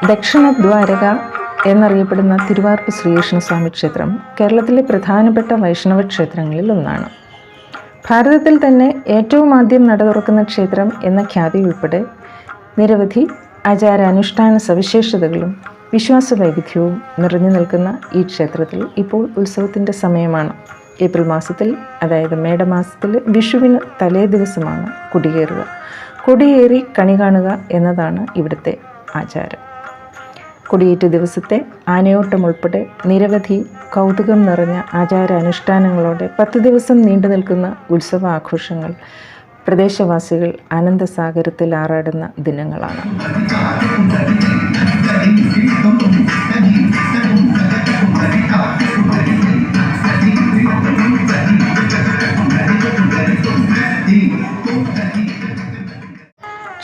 ദക്ഷിണദ്വാരക എന്നറിയപ്പെടുന്ന തിരുവാർപ്പ് ശ്രീകൃഷ്ണസ്വാമി ക്ഷേത്രം കേരളത്തിലെ പ്രധാനപ്പെട്ട വൈഷ്ണവ ക്ഷേത്രങ്ങളിൽ ഒന്നാണ്. ഭാരതത്തിൽ തന്നെ ഏറ്റവും ആദ്യം നട തുറക്കുന്ന ക്ഷേത്രം എന്ന ഖ്യാതി ഉൾപ്പെടെ നിരവധി ആചാരാനുഷ്ഠാന സവിശേഷതകളും വിശ്വാസ വൈവിധ്യവും നിറഞ്ഞു നിൽക്കുന്ന ഈ ക്ഷേത്രത്തിൽ ഇപ്പോൾ ഉത്സവത്തിൻ്റെ സമയമാണ്. ഏപ്രിൽ മാസത്തിൽ, അതായത് മേടമാസത്തിൽ വിഷുവിന് തലേ ദിവസമാണ് കൊടിയേറുക. കൊടിയേറി കണി കാണുക എന്നതാണ് ഇവിടുത്തെ ആചാരം. കൊടിയേറ്റ ദിവസത്തെ ആനയോട്ടം ഉൾപ്പെടെ നിരവധി കൗതുകം നിറഞ്ഞ ആചാരാനുഷ്ഠാനങ്ങളോടെ 10 ദിവസം നീണ്ടു നിൽക്കുന്ന ഉത്സവ ആഘോഷങ്ങൾ പ്രദേശവാസികൾ ആനന്ദസാഗരത്തിൽ ആറാടുന്ന ദിനങ്ങളാണ്.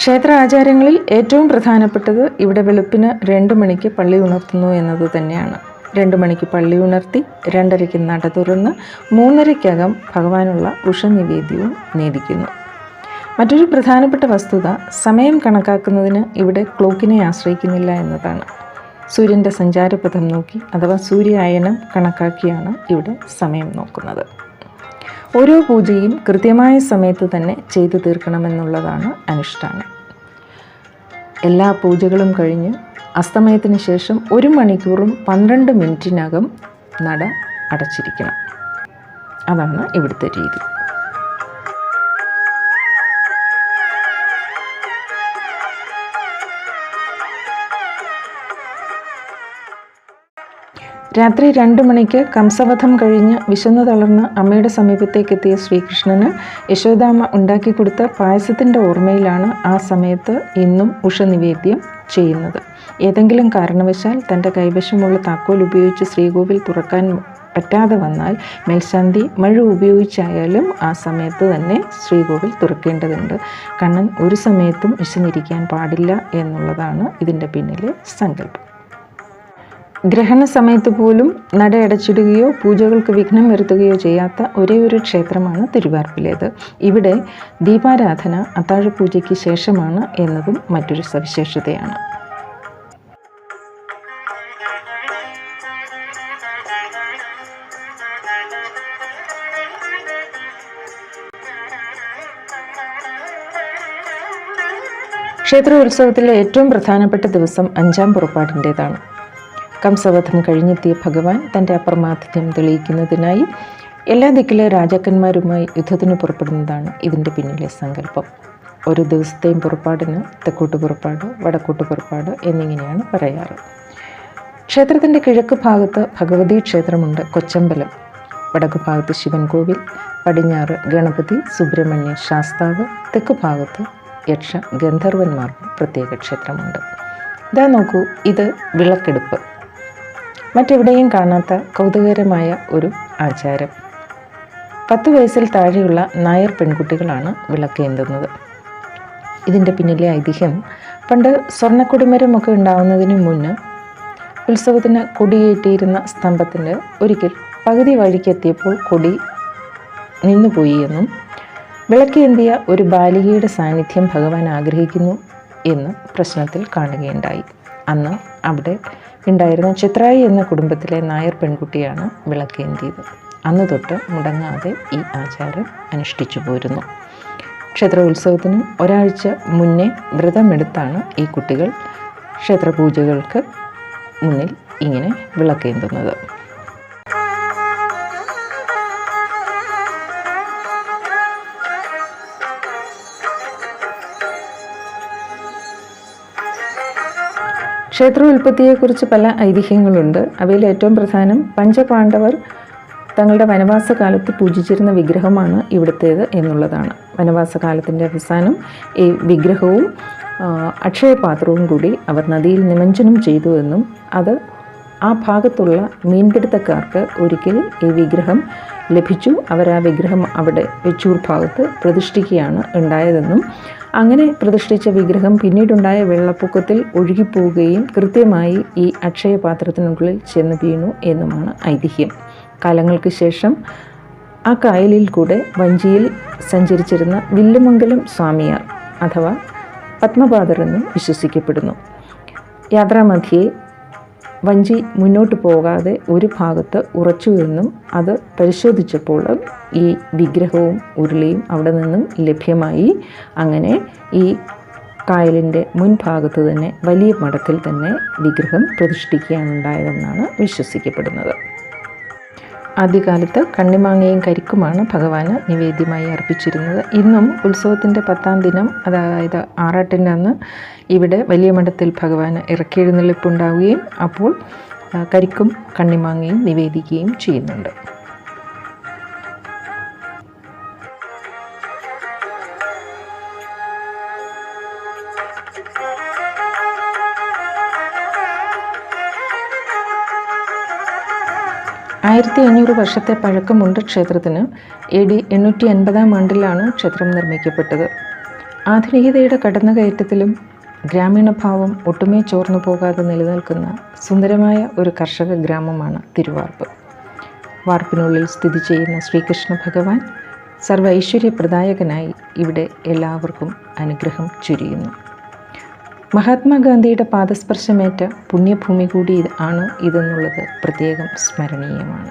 ക്ഷേത്ര ആചാരങ്ങളിൽ ഏറ്റവും പ്രധാനപ്പെട്ടത് ഇവിടെ വെളുപ്പിന് 2 മണിക്ക് പള്ളി ഉണർത്തുന്നു എന്നത് തന്നെയാണ്. 2 മണിക്ക് പള്ളി ഉണർത്തി 2:30-ക്ക് നട തുറന്ന് 3:30-ക്കകം ഭഗവാനുള്ള ഉഷനിവേദ്യവും നേദിക്കുന്നു. മറ്റൊരു പ്രധാനപ്പെട്ട വസ്തുത സമയം കണക്കാക്കുന്നതിന് ഇവിടെ ക്ലോക്കിനെ ആശ്രയിക്കുന്നില്ല എന്നതാണ്. സൂര്യൻ്റെ സഞ്ചാരപഥം നോക്കി അഥവാ സൂര്യായനം കണക്കാക്കിയാണ് ഇവിടെ സമയം നോക്കുന്നത്. ഓരോ പൂജയും കൃത്യമായ സമയത്ത് തന്നെ ചെയ്തു തീർക്കണമെന്നുള്ളതാണ് അനുഷ്ഠാനം. എല്ലാ പൂജകളും കഴിഞ്ഞ് അസ്തമയത്തിന് ശേഷം 1 മണിക്കൂറും 12 മിനിറ്റിനകം നട അടച്ചിരിക്കണം. അതാണ് ഇവിടുത്തെ രീതി. രാത്രി 2 മണിക്ക് കംസവധം കഴിഞ്ഞ് വിശന്നു തളർന്ന് അമ്മയുടെ സമീപത്തേക്കെത്തിയ ശ്രീകൃഷ്ണന് യശോദാമ്മ ഉണ്ടാക്കി കൊടുത്ത പായസത്തിൻ്റെ ഓർമ്മയിലാണ് ആ സമയത്ത് ഇന്നും ഉഷനിവേദ്യം ചെയ്യുന്നത്. ഏതെങ്കിലും കാരണവശാൽ തൻ്റെ കൈവശമുള്ള താക്കോൽ ഉപയോഗിച്ച് ശ്രീകോവിൽ തുറക്കാൻ പറ്റാതെ വന്നാൽ മേൽശാന്തി മഴ ഉപയോഗിച്ചായാലും ആ സമയത്ത് തന്നെ ശ്രീകോവിൽ തുറക്കേണ്ടതുണ്ട്. കണ്ണൻ ഒരു സമയത്തും വിശന്നിരിക്കാൻ പാടില്ല എന്നുള്ളതാണ് ഇതിൻ്റെ പിന്നിലെ സങ്കല്പം. ഗ്രഹണ സമയത്ത് പോലും നട അടച്ചിടുകയോ പൂജകൾക്ക് വിഘ്നം വരുത്തുകയോ ചെയ്യാത്ത ഒരേ ഒരു ക്ഷേത്രമാണ് തിരുവാർപ്പിലേത്. ഇവിടെ ദീപാരാധന അത്താഴപൂജയ്ക്ക് ശേഷമാണ് എന്നതും മറ്റൊരു സവിശേഷതയാണ്. ക്ഷേത്രോത്സവത്തിലെ ഏറ്റവും പ്രധാനപ്പെട്ട ദിവസം 5-ാം പുറപ്പാടിൻ്റേതാണ്. കംസവധം കഴിഞ്ഞെത്തിയ ഭഗവാൻ തൻ്റെ അപ്രമാദിത്യം തെളിയിക്കുന്നതിനായി എല്ലാ ദിക്കിലെ രാജാക്കന്മാരുമായി യുദ്ധത്തിന് പുറപ്പെടുന്നതാണ് ഇതിൻ്റെ പിന്നിലെ സങ്കല്പം. ഒരു ദിവസത്തെയും പുറപ്പാടിന് തെക്കോട്ട് പുറപ്പാട്, വടക്കോട്ട് പുറപ്പാട് എന്നിങ്ങനെയാണ് പറയാറ്. ക്ഷേത്രത്തിൻ്റെ കിഴക്ക് ഭാഗത്ത് ഭഗവതി ക്ഷേത്രമുണ്ട്, കൊച്ചമ്പലം. വടക്ക് ഭാഗത്ത് ശിവൻ കോവിൽ, പടിഞ്ഞാറ് ഗണപതി, സുബ്രഹ്മണ്യ ശാസ്താവ്, തെക്ക് ഭാഗത്ത് യക്ഷ ഗന്ധർവന്മാർക്ക് പ്രത്യേക ക്ഷേത്രമുണ്ട്. ഇതാ നോക്കൂ, ഇത് വിളക്കെടുപ്പ്. മറ്റെവിടെയും കാണാത്ത കൗതുകകരമായ ഒരു ആചാരം. 10 വയസ്സിൽ താഴെയുള്ള നായർ പെൺകുട്ടികളാണ് വിളക്കേന്തുന്നത്. ഇതിൻ്റെ പിന്നിലെ ഐതിഹ്യം, പണ്ട് സ്വർണ്ണക്കൊടിമരമൊക്കെ ഉണ്ടാവുന്നതിന് മുന്ന് ഉത്സവത്തിന് കൊടിയേറ്റിയിരുന്ന സ്തംഭത്തിൻ്റെ ഒരിക്കൽ പകുതി വഴിക്കെത്തിയപ്പോൾ കൊടി നിന്നുപോയി എന്നും വിളക്കേന്തിയ ഒരു ബാലികയുടെ സാന്നിധ്യം ഭഗവാൻ ആഗ്രഹിക്കുന്നു എന്ന് പ്രശ്നത്തിൽ കാണുകയുണ്ടായി. അന്ന് അവിടെ ഉണ്ടായിരുന്ന ചിത്രായി എന്ന കുടുംബത്തിലെ നായർ പെൺകുട്ടിയാണ് വിളക്കേന്തിയത്. അന്ന് തൊട്ട് മുടങ്ങാതെ ഈ ആചാരം അനുഷ്ഠിച്ചു പോരുന്നു. ക്ഷേത്രോത്സവത്തിന് ഒരാഴ്ച മുന്നേ വ്രതമെടുത്താണ് ഈ കുട്ടികൾ ക്ഷേത്രപൂജകൾക്ക് മുന്നിൽ ഇങ്ങനെ വിളക്കേന്തുന്നത്. ക്ഷേത്രോൽപ്പത്തിയെക്കുറിച്ച് പല ഐതിഹ്യങ്ങളുണ്ട്. അവയിൽ ഏറ്റവും പ്രധാനം പഞ്ചപാണ്ഡവർ തങ്ങളുടെ വനവാസകാലത്ത് പൂജിച്ചിരുന്ന വിഗ്രഹമാണ് ഇവിടുത്തേത് എന്നുള്ളതാണ്. വനവാസകാലത്തിൻ്റെ അവസാനം ഈ വിഗ്രഹവും അക്ഷയപാത്രവും കൂടി അവർ നദിയിൽ നിമജ്ജനം ചെയ്തു എന്നും അത് ആ ഭാഗത്തുള്ള മീൻപിടുത്തക്കാർക്ക് ഒരിക്കൽ ഈ വിഗ്രഹം ലഭിച്ചു. അവർ ആ വിഗ്രഹം അവിടെ വെച്ചൂർ ഭാഗത്ത് പ്രതിഷ്ഠിക്കുകയാണ് ഉണ്ടായതെന്നും അങ്ങനെ പ്രതിഷ്ഠിച്ച വിഗ്രഹം പിന്നീടുണ്ടായ വെള്ളപ്പൊക്കത്തിൽ ഒഴുകിപ്പോവുകയും കൃത്യമായി ഈ അക്ഷയപാത്രത്തിനുള്ളിൽ ചെന്ന് വീണു എന്നുമാണ് ഐതിഹ്യം. കാലങ്ങൾക്ക് ശേഷം ആ കായലിൽ കൂടെ വഞ്ചിയിൽ സഞ്ചരിച്ചിരുന്ന വില്ലുമംഗലം സ്വാമിയാർ അഥവാ പത്മപാദർ എന്നും വിശ്വസിക്കപ്പെടുന്നു. യാത്രാമധ്യേ വഞ്ചി മുന്നോട്ട് പോകാതെ ഒരു ഭാഗത്ത് ഉറച്ചുവെന്നും അത് പരിശോധിച്ചപ്പോൾ ഈ വിഗ്രഹവും ഉരുളിയും അവിടെ നിന്നും ലഭ്യമായി. അങ്ങനെ ഈ കായലിൻ്റെ മുൻഭാഗത്ത് തന്നെ വലിയ മഠത്തിൽ തന്നെ വിഗ്രഹം പ്രതിഷ്ഠിക്കുകയാണ് ഉണ്ടായതെന്നാണ് വിശ്വസിക്കപ്പെടുന്നത്. ആദ്യകാലത്ത് കണ്ണിമാങ്ങയും കരിക്കുമാണ് ഭഗവാന് നിവേദ്യമായി അർപ്പിച്ചിരുന്നത്. ഇന്നും ഉത്സവത്തിൻ്റെ 10-ാം ദിനം, അതായത് ആറാട്ടിൻ്റെ അന്ന്, ഇവിടെ വലിയ മഠത്തിൽ ഭഗവാന് ഇറക്കിയെഴുന്നള്ളിപ്പുണ്ടാവുകയും അപ്പോൾ കരിക്കും കണ്ണിമാങ്ങയും നിവേദിക്കുകയും ചെയ്യുന്നുണ്ട്. ആയിരത്തി 500 വർഷത്തെ പഴക്കമുണ്ട് ക്ഷേത്രത്തിന്. AD 850-ാം ആണ്ടിലാണ് ക്ഷേത്രം നിർമ്മിക്കപ്പെട്ടത്. ആധുനികതയുടെ കടന്നുകയറ്റത്തിലും ഗ്രാമീണഭാവം ഒട്ടുമേ ചോർന്നു പോകാതെ നിലനിൽക്കുന്ന സുന്ദരമായ ഒരു കർഷക ഗ്രാമമാണ് തിരുവാർപ്പ്. വാർപ്പിനുള്ളിൽ സ്ഥിതി ചെയ്യുന്ന ശ്രീകൃഷ്ണ ഭഗവാൻ സർവ്വ ഐശ്വര്യപ്രദായകനായി ഇവിടെ എല്ലാവർക്കും അനുഗ്രഹം ചൊരിയുന്നു. മഹാത്മാഗാന്ധിയുടെ പാദസ്പർശമേറ്റ പുണ്യഭൂമി കൂടി ആണ് ഇതെന്നുള്ളത് പ്രത്യേകം സ്മരണീയമാണ്.